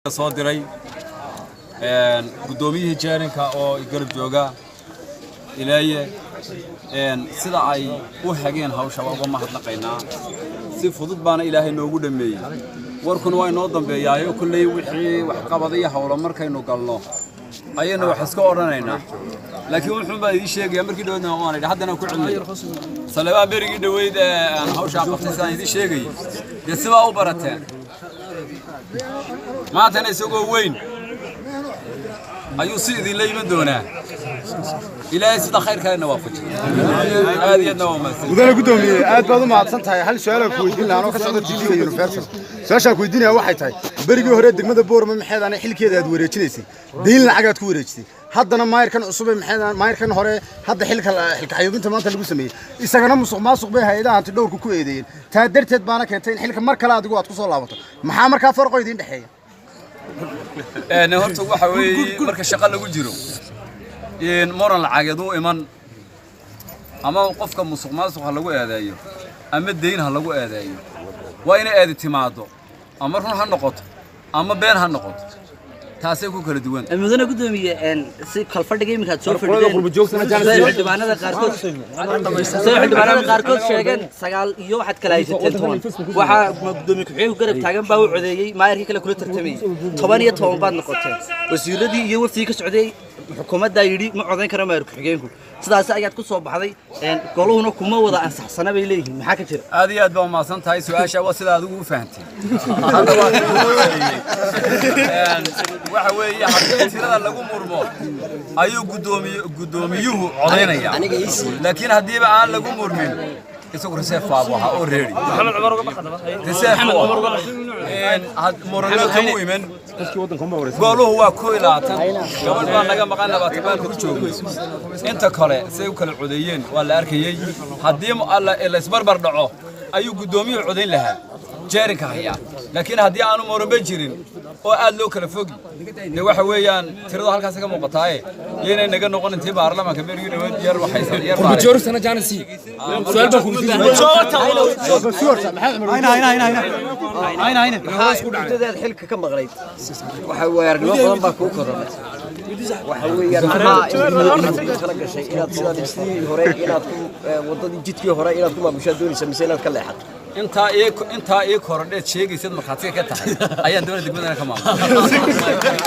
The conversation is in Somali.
صادري قدوميه جارنكا oo garab jooga ilaahay sida ay u xageen hawsha uga mahadnaqaynaa si fudud baana ilaahay noogu dhameeyay warkuna waa inoo dambeeyay kullay wixii wax qabaday hawlo markaynu galno ayayna wax iska oranaynaa laakiin wuxuu baa idin sheegay markii dhawadna waan haddana ku cilmay salaba berigi dhaweyd aan hawsha qabtay idin sheegay sidoo u barateen maanta isagoo weyn ayuu si idin leeyman doonaa ilaahay sida khayrkeena waafajiyo aadiyadna waa maasay wadana gudoomiye aad baad u mahadsan tahay hal su'aal ku weydiin laano ka socdo TV Universal su'aasha ku weydiinaya waxay tahay berigii hore degmada Boorama maxaydaan xilkeeda aad wareejinaysay deyn lacag aad ku wareejisay haddana maayirkan cusub maxaydaan maayirkan hore hadda xilka xayuubinta maanta lagu sameeyay isagana musuq bay hay'adaha anti dhowrku ku eedeeyeen taa darteed baana keentay in xilka mar kale adigu aad ku soo laabato maxaa markaa farqo idin dhaxeeya horta waxa weeye marka shaqo lagu jiro in moral lacageed uu iman ama qofka musuq lagu eedeeyo ama deyn ha lagu eedeeyo waa in ay timaado ama run ha noqoto ama been ha noqoto taasay ku kala duwan mudana gudoomiye si kal fadhiga imika soo fadhiyeen xildhibaanada qaarkood sheegeen sagaal iyo waxad kala haysateen waxa gudoomiye ku garab taagan baa u codeeyay maayirkii kala kula tartamay 10 baad noqoteen wasiiradii iyo waftii ka socday xukuumadda yiri ma codeyn karo maayir ku-xigeenku sidaas ayaad ku soo baxday goluhuna kuma wada ansaxsana bay leeyihiin maxaa ka jira aad iyo aad baa maasan tahay su'aasha waa sida adigu u fahantay waxa weeye haddii tirada lagu murmo ayuu gudoomiyuhu codeynaya laakiin haddii aan lagu murmin isagu reseef waxa oo reeri maxamed cumar uga baxday reseef had murano kamu iman goluhu waa ku ilaatan gabadh baa naga maqan labaatan ku joogay inta kale say u kala codeeyeen waa la arkayay haddii alla ila isbarbar dhaco ayuu gudoomiyuhu codeyn lahaa jaarinka haya laakiin haddii aanu murmo jirin oo aad loo kala fogi waxa weeyaan tirada halkaas ka muuqataaye inay naga noqon intii baarlamaanka berigi dhaweed yar waxay sameeyeen major sana janasi su'aal baa ku weydiin ayna isku dhacday xilka ka maqlay waxa weeye argimo badan baa ku koronay waxa weeyaan kala gashay inaad sidii hore inaad ku wadadii jidkii hore inaad ku maabushaa doonaysa mise inaad ka leexato inta ee korodheed sheegaysid marxaadka ka tahay ayaan dawladda degmada ka maamulay